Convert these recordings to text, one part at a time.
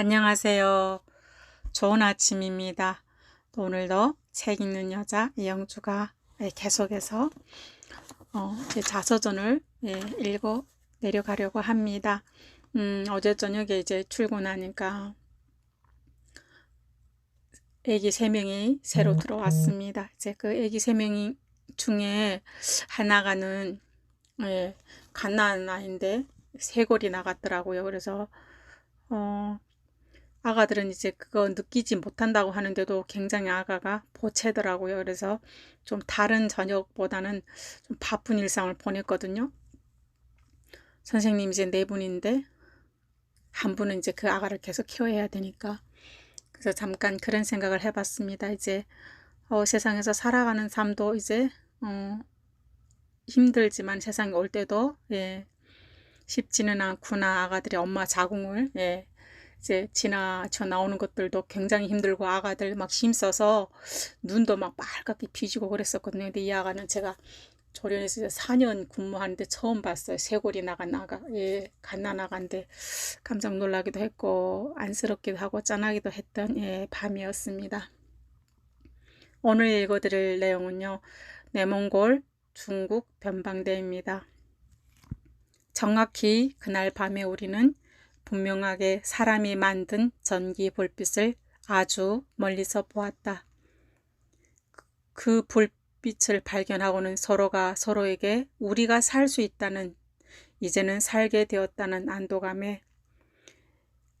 안녕하세요. 좋은 아침입니다. 오늘도 책 읽는 여자 이영주가 계속해서 제 자서전을 읽어 내려가려고 합니다. 어제 저녁에 이제 출근하니까 애기 3명이 새로 들어왔습니다. 이제 그 애기 3명 중에 하나가는 갓난 아이인데 쇄골이 나갔더라고요. 그래서 아가들은 이제 그거 느끼지 못한다고 하는데도 굉장히 아가가 보채더라고요. 그래서 좀 다른 저녁보다는 좀 바쁜 일상을 보냈거든요. 선생님 이제 4분인데 한 분은 이제 그 아가를 계속 키워야 되니까. 그래서 잠깐 그런 생각을 해봤습니다. 이제 세상에서 살아가는 삶도 이제 힘들지만 세상에 올 때도 쉽지는 않구나. 아가들이 엄마 자궁을 이제 지나쳐 나오는 것들도 굉장히 힘들고 아가들 막 힘써서 눈도 막 빨갛게 비지고 그랬었거든요. 근데 이 아가는 제가 조련에서 4년 근무하는데 처음 봤어요. 쇄골이 나간 아가. 갓난 아가인데 깜짝 놀라기도 했고 안쓰럽기도 하고 짠하기도 했던 밤이었습니다. 오늘 읽어드릴 내용은요. 내몽골 중국 변방대입니다. 정확히 그날 밤에 우리는 분명하게 사람이 만든 전기 불빛을 아주 멀리서 보았다. 그 불빛을 발견하고는 서로가 서로에게 우리가 살 수 있다는, 이제는 살게 되었다는 안도감에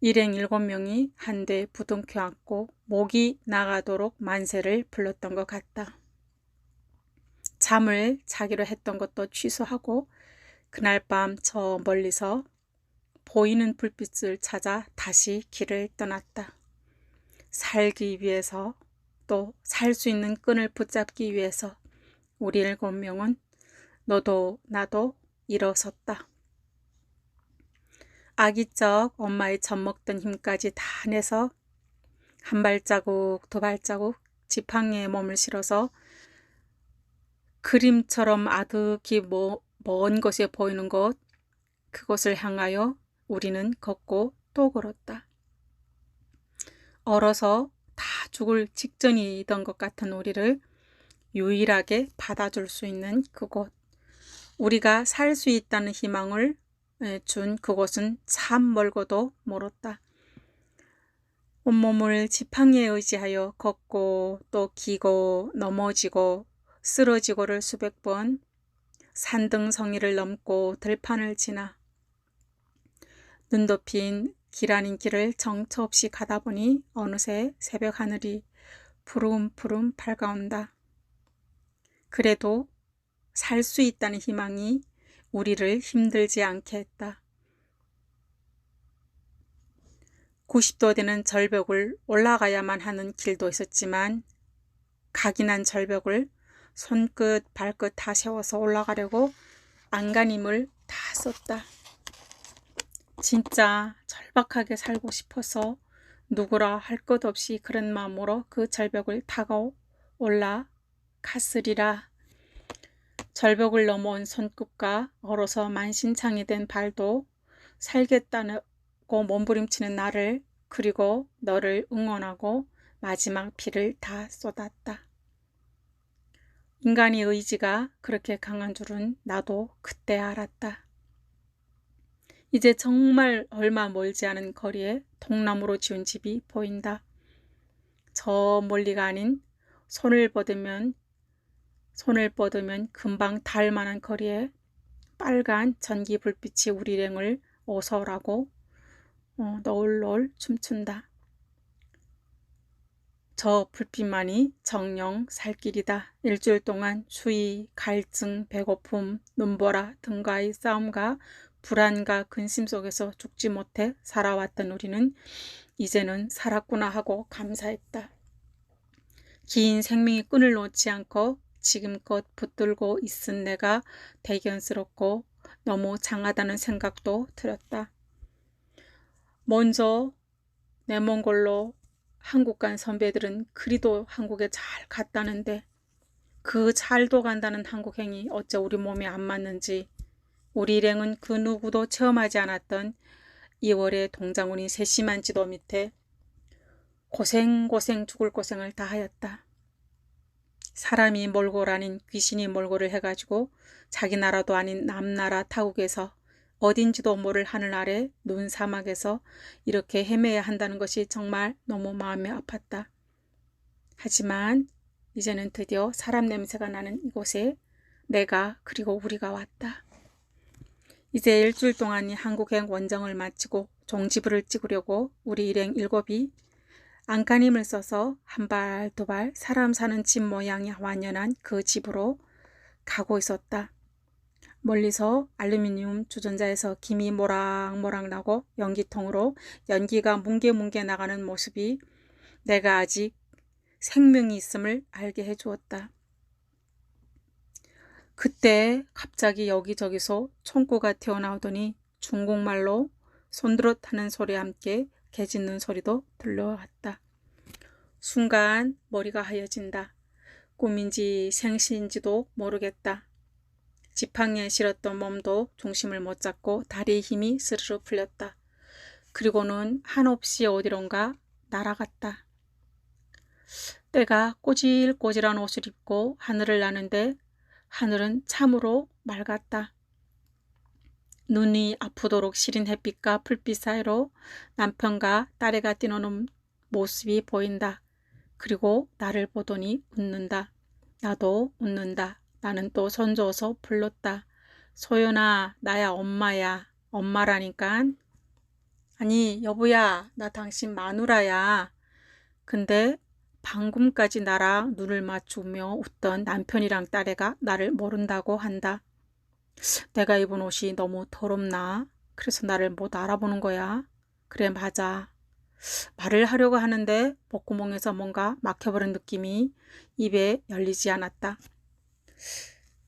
일행 7명이 한데 부둥켜 안고 목이 나가도록 만세를 불렀던 것 같다. 잠을 자기로 했던 것도 취소하고 그날 밤 저 멀리서 보이는 불빛을 찾아 다시 길을 떠났다. 살기 위해서, 또 살 수 있는 끈을 붙잡기 위해서 우리 7명은 너도 나도 일어섰다. 아기적 엄마의 젖먹던 힘까지 다 내서 한 발자국 두 발자국 지팡이에 몸을 실어서 그림처럼 아득히 먼 곳에 보이는 곳, 그곳을 향하여 우리는 걷고 또 걸었다. 얼어서 다 죽을 직전이던 것 같은 우리를 유일하게 받아줄 수 있는 그곳, 우리가 살 수 있다는 희망을 준 그곳은 참 멀고도 멀었다. 온몸을 지팡이에 의지하여 걷고 또 기고 넘어지고 쓰러지고를 수백 번, 산등성이를 넘고 들판을 지나 눈 덮인 길 아닌 길을 정처 없이 가다 보니 어느새 새벽 하늘이 푸름푸름 밝아온다. 그래도 살 수 있다는 희망이 우리를 힘들지 않게 했다. 90도 되는 절벽을 올라가야만 하는 길도 있었지만 각인한 절벽을 손끝 발끝 다 세워서 올라가려고 안간힘을 다 썼다. 진짜 절박하게 살고 싶어서 누구라 할 것 없이 그런 마음으로 그 절벽을 타고 올라갔으리라. 절벽을 넘어온 손끝과 얼어서 만신창이 된 발도 살겠다고 몸부림치는 나를, 그리고 너를 응원하고 마지막 피를 다 쏟았다. 인간의 의지가 그렇게 강한 줄은 나도 그때 알았다. 이제 정말 얼마 멀지 않은 거리에 통나무로 지은 집이 보인다. 저 멀리가 아닌 손을 뻗으면 금방 닿을 만한 거리에 빨간 전기 불빛이 우리 일행을 어서 오라고 너울너울 춤춘다. 저 불빛만이 정령 살 길이다. 일주일 동안 추위, 갈증, 배고픔, 눈보라 등과의 싸움과 불안과 근심 속에서 죽지 못해 살아왔던 우리는 이제는 살았구나 하고 감사했다. 긴 생명의 끈을 놓지 않고 지금껏 붙들고 있은 내가 대견스럽고 너무 장하다는 생각도 들었다. 먼저 내몽골로 한국 간 선배들은 그리도 한국에 잘 갔다는데 그 잘도 간다는 한국행이 어째 우리 몸에 안 맞는지, 우리 일행은 그 누구도 체험하지 않았던 2월에 동장군이 세심한 지도 밑에 고생 죽을 고생을 다 하였다. 사람이 몰골 아닌 귀신이 몰골을 해가지고 자기 나라도 아닌 남나라 타국에서 어딘지도 모를 하늘 아래 눈 사막에서 이렇게 헤매야 한다는 것이 정말 너무 마음이 아팠다. 하지만 이제는 드디어 사람 냄새가 나는 이곳에 내가 그리고 우리가 왔다. 이제 일주일 동안이 한국행 원정을 마치고 종지부를 찍으려고 우리 일행 7이 안간힘을 써서 한 발 두 발 사람 사는 집 모양이 완연한 그 집으로 가고 있었다. 멀리서 알루미늄 주전자에서 김이 모락모락 나고 연기통으로 연기가 뭉게뭉게 나가는 모습이 내가 아직 생명이 있음을 알게 해주었다. 그때 갑자기 여기저기서 총구가 튀어나오더니 중국말로 손드릇하는 소리와 함께 개 짖는 소리도 들려왔다. 순간 머리가 하얘진다. 꿈인지 생시인지도 모르겠다. 지팡이에 실었던 몸도 중심을 못 잡고 다리의 힘이 스르르 풀렸다. 그리고는 한없이 어디론가 날아갔다. 때가 꼬질꼬질한 옷을 입고 하늘을 나는데 하늘은 참으로 맑았다. 눈이 아프도록 시린 햇빛과 불빛 사이로 남편과 딸애가 뛰노는 모습이 보인다. 그리고 나를 보더니 웃는다. 나도 웃는다. 나는 또 손줘서 불렀다. 소연아, 나야 엄마야. 엄마라니깐. 아니 여보야, 나 당신 마누라야. 근데 방금까지 나랑 눈을 맞추며 웃던 남편이랑 딸애가 나를 모른다고 한다. 내가 입은 옷이 너무 더럽나? 그래서 나를 못 알아보는 거야. 그래, 맞아. 말을 하려고 하는데 목구멍에서 뭔가 막혀버린 느낌이 입에 열리지 않았다.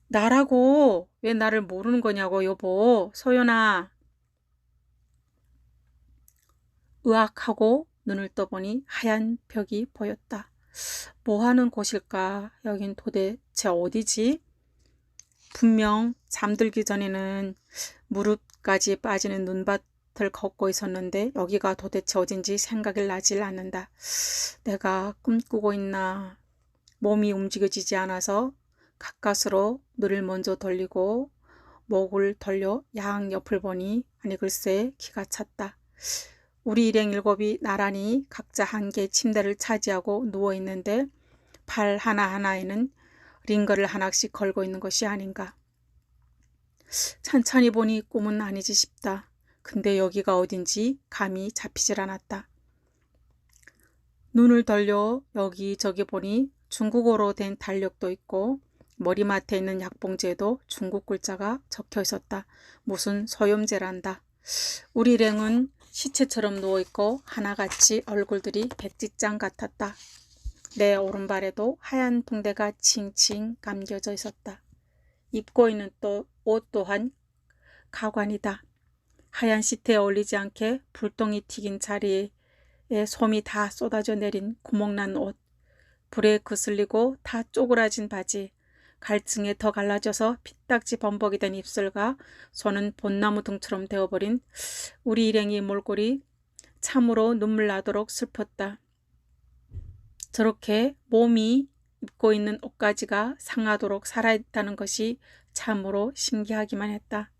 나라고 왜 나를 모르는 거냐고 여보. 소연아. 으악하고 눈을 떠보니 하얀 벽이 보였다. 뭐하는 곳일까? 여긴 도대체 어디지? 분명 잠들기 전에는 무릎까지 빠지는 눈밭을 걷고 있었는데 여기가 도대체 어딘지 생각이 나질 않는다. 내가 꿈꾸고 있나? 몸이 움직여지지 않아서 가까스로 눈을 먼저 돌리고 목을 돌려 양옆을 보니 아니 글쎄 기가 찼다. 우리 일행 7이 나란히 각자 한 개의 침대를 차지하고 누워있는데 발 하나하나에는 링거를 하나씩 걸고 있는 것이 아닌가. 찬찬히 보니 꿈은 아니지 싶다. 근데 여기가 어딘지 감이 잡히질 않았다. 눈을 돌려 여기저기 보니 중국어로 된 달력도 있고 머리맡에 있는 약봉지에도 중국 글자가 적혀 있었다. 무슨 소염제란다. 우리 일행은 시체처럼 누워있고 하나같이 얼굴들이 백지장 같았다. 내 오른발에도 하얀 붕대가 칭칭 감겨져 있었다. 입고 있는 옷 또한 가관이다. 하얀 시트에 어울리지 않게 불똥이 튀긴 자리에 솜이 다 쏟아져 내린 구멍난 옷, 불에 그슬리고 다 쪼그라진 바지, 갈증에 더 갈라져서 피딱지 범벅이 된 입술과 손은 벚나무 등처럼 되어버린 우리 일행의 몰골이 참으로 눈물 나도록 슬펐다. 저렇게 몸이 입고 있는 옷가지가 상하도록 살아있다는 것이 참으로 신기하기만 했다.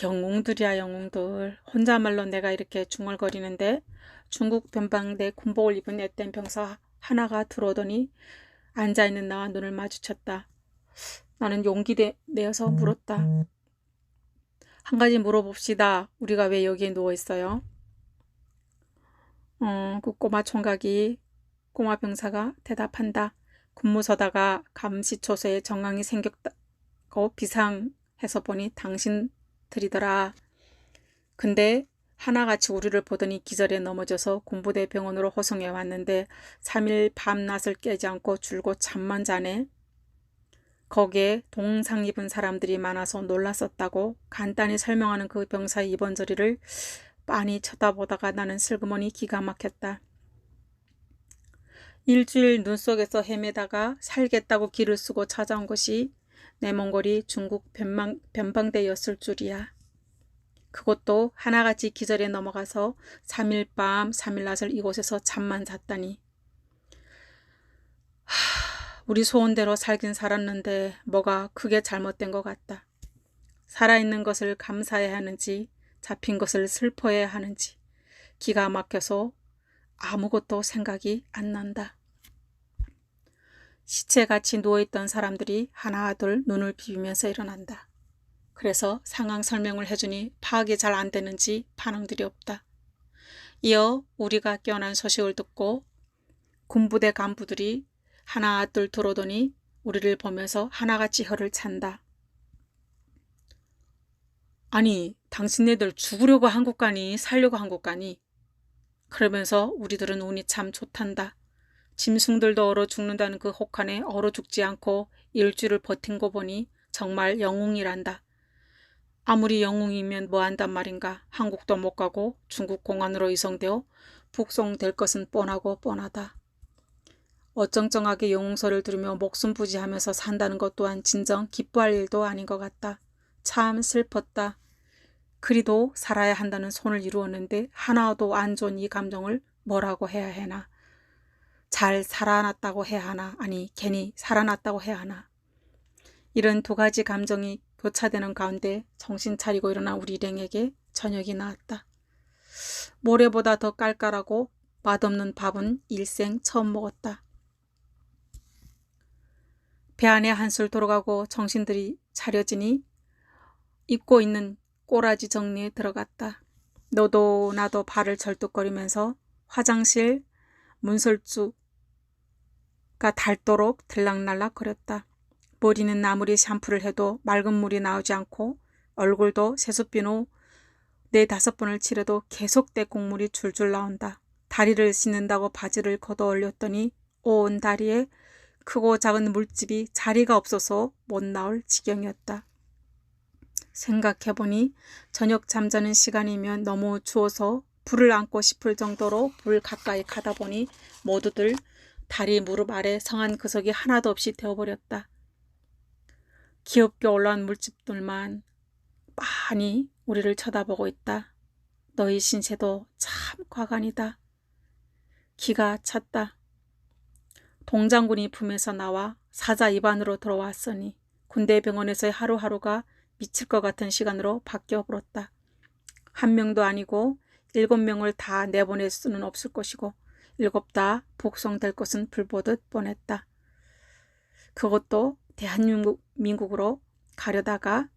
영웅들이야 영웅들. 혼자말로 내가 이렇게 중얼거리는데 중국 변방대 군복을 입은 앳된 병사 하나가 들어오더니 앉아있는 나와 눈을 마주쳤다. 나는 용기 내어서 물었다. 한 가지 물어봅시다. 우리가 왜 여기에 누워있어요? 그 꼬마 총각이 꼬마 병사가 대답한다. 군무서다가 감시초소에 정황이 생겼다고 비상해서 보니 당신들이더라. 근데 하나같이 우리를 보더니 기절에 넘어져서 군부대 병원으로 호송해 왔는데 3일 밤낮을 깨지 않고 줄곧 잠만 자네. 거기에 동상 입은 사람들이 많아서 놀랐었다고 간단히 설명하는 그 병사의 입원 자리를 빤히 쳐다보다가 나는 슬그머니 기가 막혔다. 일주일 눈속에서 헤매다가 살겠다고 길을 쓰고 찾아온 것이 내 몽골이 중국 변방대였을 줄이야. 그것도 하나같이 기절에 넘어가서 3일 밤 3일 낮을 이곳에서 잠만 잤다니. 우리 소원대로 살긴 살았는데 뭐가 크게 잘못된 것 같다. 살아있는 것을 감사해야 하는지 잡힌 것을 슬퍼해야 하는지 기가 막혀서 아무것도 생각이 안 난다. 시체같이 누워있던 사람들이 하나 둘 눈을 비비면서 일어난다. 그래서 상황 설명을 해주니 파악이 잘 안 되는지 반응들이 없다. 이어 우리가 깨어난 소식을 듣고 군부대 간부들이 하나 둘 들어오더니 우리를 보면서 하나같이 혀를 찬다. 아니, 당신네들 죽으려고 한국 가니 살려고 한국 가니? 그러면서 우리들은 운이 참 좋단다. 짐승들도 얼어 죽는다는 그 혹한에 얼어 죽지 않고 일주일을 버틴 거 보니 정말 영웅이란다. 아무리 영웅이면 뭐 한단 말인가. 한국도 못 가고 중국 공안으로 이송되어 북송될 것은 뻔하고 뻔하다. 어쩡쩡하게 영웅설을 들으며 목숨 부지하면서 산다는 것 또한 진정 기뻐할 일도 아닌 것 같다. 참 슬펐다. 그리도 살아야 한다는 손을 이루었는데 하나도 안 좋은 이 감정을 뭐라고 해야 하나. 잘 살아났다고 해야 하나. 아니 괜히 살아났다고 해야 하나. 이런 두 가지 감정이 교차되는 가운데 정신 차리고 일어난 우리 일행에게 저녁이 나왔다. 모래보다 더 깔깔하고 맛없는 밥은 일생 처음 먹었다. 배 안에 한술 돌아가고 정신들이 차려지니 입고 있는 꼬라지 정리에 들어갔다. 너도 나도 발을 절뚝거리면서 화장실 문설주가 닳도록 들락날락 거렸다. 머리는 아무리 샴푸를 해도 맑은 물이 나오지 않고 얼굴도 세숫비누 4-5번을 칠해도 계속 떼국물이 줄줄 나온다. 다리를 씻는다고 바지를 걷어 올렸더니 온 다리에 크고 작은 물집이 자리가 없어서 못 나올 지경이었다. 생각해보니 저녁 잠자는 시간이면 너무 추워서 불을 안고 싶을 정도로 불 가까이 가다 보니 모두들 다리 무릎 아래 성한 구석이 하나도 없이 되어버렸다. 귀엽게 올라온 물집들만 빤히 우리를 쳐다보고 있다. 너희 신세도 참 과간이다. 기가 찼다. 동장군이 품에서 나와 사자 입안으로 들어왔으니 군대병원에서의 하루하루가 미칠 것 같은 시간으로 바뀌어버렸다. 1명도 아니고 7명을 다 내보낼 수는 없을 것이고 7 다 복송될 것은 불보듯 뻔했다. 그것도 대한민국으로 가려다가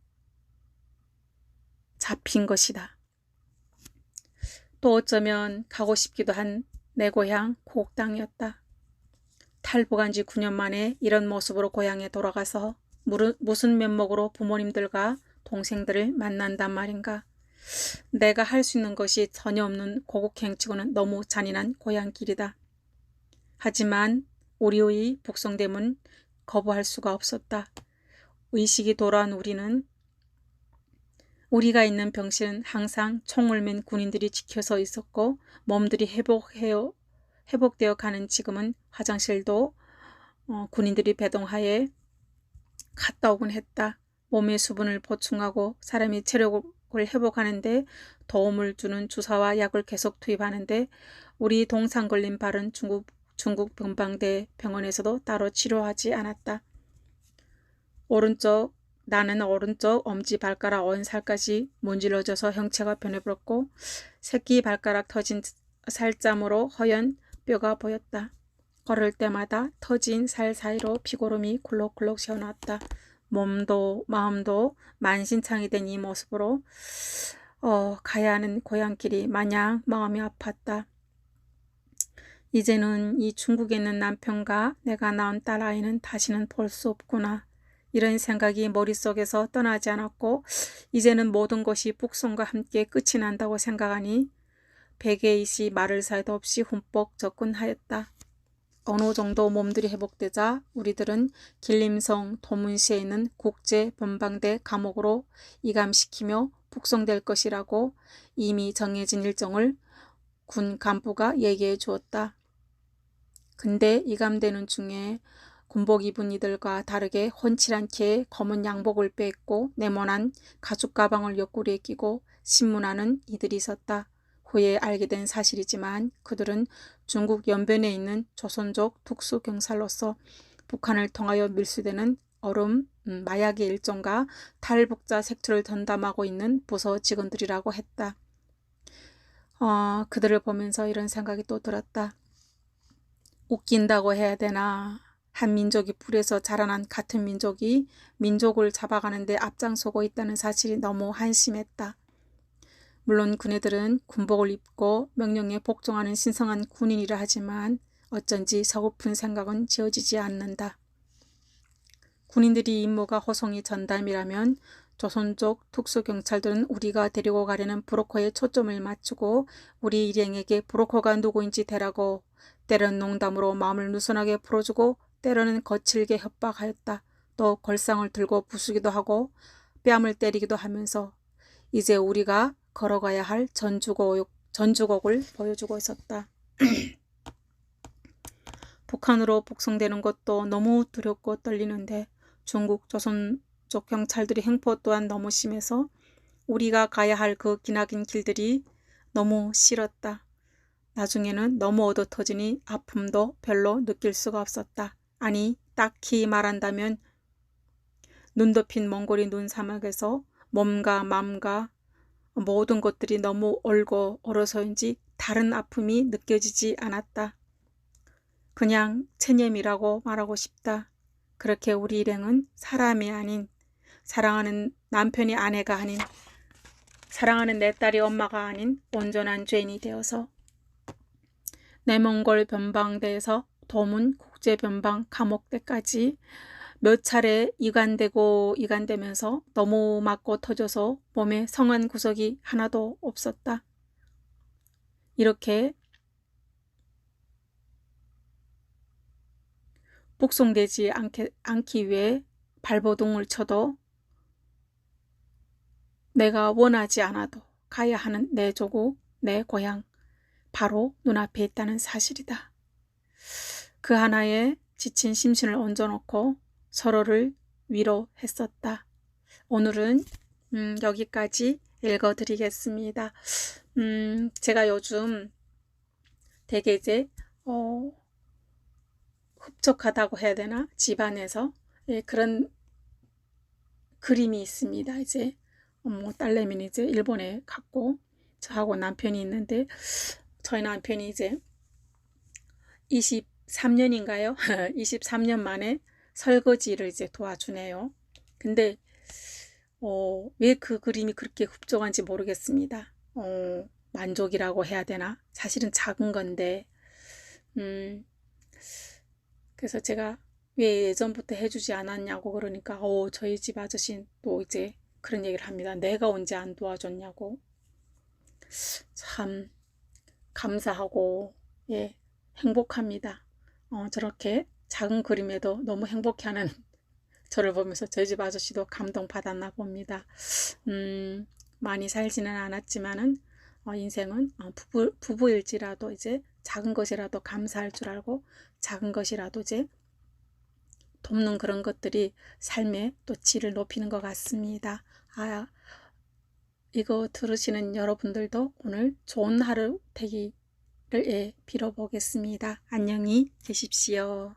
잡힌 것이다. 또 어쩌면 가고 싶기도 한 내 고향 고옥당이었다. 탈북한 지 9년 만에 이런 모습으로 고향에 돌아가서 무슨 면목으로 부모님들과 동생들을 만난단 말인가. 내가 할 수 있는 것이 전혀 없는 고국행치고는 너무 잔인한 고향길이다. 하지만 우리의 북송됨은 거부할 수가 없었다. 의식이 돌아온 우리는 우리가 있는 병실은 항상 총을 맨 군인들이 지켜서 있었고 몸들이 회복되어 가는 지금은 화장실도 군인들이 배동하에 갔다 오곤 했다. 몸의 수분을 보충하고 사람이 체력을 회복하는데 도움을 주는 주사와 약을 계속 투입하는데 우리 동상 걸린 발은 중국 병방대 병원에서도 따로 치료하지 않았다. 나는 오른쪽 엄지발가락 언살까지 문질러져서 형체가 변해버렸고 새끼 발가락 터진 살점으로 허연 뼈가 보였다. 걸을 때마다 터진 살 사이로 피고름이 굴럭굴럭 새어나왔다. 몸도 마음도 만신창이 된 이 모습으로 가야 하는 고향길이 마냥 마음이 아팠다. 이제는 이 중국에 있는 남편과 내가 낳은 딸아이는 다시는 볼 수 없구나. 이런 생각이 머릿속에서 떠나지 않았고 이제는 모든 것이 북송과 함께 끝이 난다고 생각하니 베개이시 말을 사이도 없이 흠뻑 접근하였다. 어느 정도 몸들이 회복되자 우리들은 길림성 도문시에 있는 국제변방대 감옥으로 이감시키며 북송될 것이라고 이미 정해진 일정을 군 간부가 얘기해 주었다. 근데 이감되는 중에 군복 입은 이들과 다르게 훤칠한 키에 검은 양복을 빼입고 네모난 가죽 가방을 옆구리에 끼고 신문하는 이들이 있었다. 후에 알게 된 사실이지만 그들은 중국 연변에 있는 조선족 특수경찰로서 북한을 통하여 밀수되는 얼음, 마약의 일종과 탈북자 색출을 전담하고 있는 부서 직원들이라고 했다. 그들을 보면서 이런 생각이 또 들었다. 웃긴다고 해야 되나? 한 민족이 불에서 자라난 같은 민족이 민족을 잡아가는데 앞장서고 있다는 사실이 너무 한심했다. 물론 그네들은 군복을 입고 명령에 복종하는 신성한 군인이라 하지만 어쩐지 서글픈 생각은 지어지지 않는다. 군인들이 임무가 호송이 전담이라면 조선족 특수경찰들은 우리가 데리고 가려는 브로커에 초점을 맞추고 우리 일행에게 브로커가 누구인지 대라고 때로는 농담으로 마음을 누선하게 풀어주고 때로는 거칠게 협박하였다. 또 걸상을 들고 부수기도 하고 뺨을 때리기도 하면서 이제 우리가 걸어가야 할 전주곡을 보여주고 있었다. 북한으로 북송되는 것도 너무 두렵고 떨리는데 중국 조선족 경찰들의 행포 또한 너무 심해서 우리가 가야 할 그 기나긴 길들이 너무 싫었다. 나중에는 너무 얻어터지니 아픔도 별로 느낄 수가 없었다. 아니, 딱히 말한다면 눈 덮인 몽골이 눈사막에서 몸과 마음과 모든 것들이 너무 얼고 얼어서인지 다른 아픔이 느껴지지 않았다. 그냥 체념이라고 말하고 싶다. 그렇게 우리 일행은 사람이 아닌, 사랑하는 남편이 아내가 아닌, 사랑하는 내 딸이 엄마가 아닌 온전한 죄인이 되어서 내몽골 변방대에서 도문 국제변방 감옥대까지 몇 차례 이간되면서 너무 맞고 터져서 몸에 성한 구석이 하나도 없었다. 이렇게 북송되지 않기 위해 발버둥을 쳐도 내가 원하지 않아도 가야 하는 내 조국, 내 고향, 바로 눈앞에 있다는 사실이다. 그 하나에 지친 심신을 얹어놓고 서로를 위로했었다. 오늘은 여기까지 읽어드리겠습니다. 제가 요즘 되게 이제 흡족하다고 해야 되나? 집안에서 그런 그림이 있습니다. 이제 딸내미는 이제 일본에 갔고 저하고 남편이 있는데 저희 남편이 이제 23년인가요? 23년 만에 설거지를 이제 도와주네요. 근데 왜 그 그림이 그렇게 흡족한지 모르겠습니다. 만족이라고 해야 되나? 사실은 작은 건데 그래서 제가 왜 예전부터 해주지 않았냐고 그러니까 저희 집 아저씨는 또 이제 그런 얘기를 합니다. 내가 언제 안 도와줬냐고. 참 감사하고 행복합니다. 저렇게 작은 그림에도 너무 행복해하는 저를 보면서 저희 집 아저씨도 감동받았나 봅니다. 많이 살지는 않았지만은 인생은 부부일지라도 이제 작은 것이라도 감사할 줄 알고 작은 것이라도 이제 돕는 그런 것들이 삶의 또 질을 높이는 것 같습니다. 이거 들으시는 여러분들도 오늘 좋은 하루 되기를 빌어보겠습니다. 안녕히 계십시오.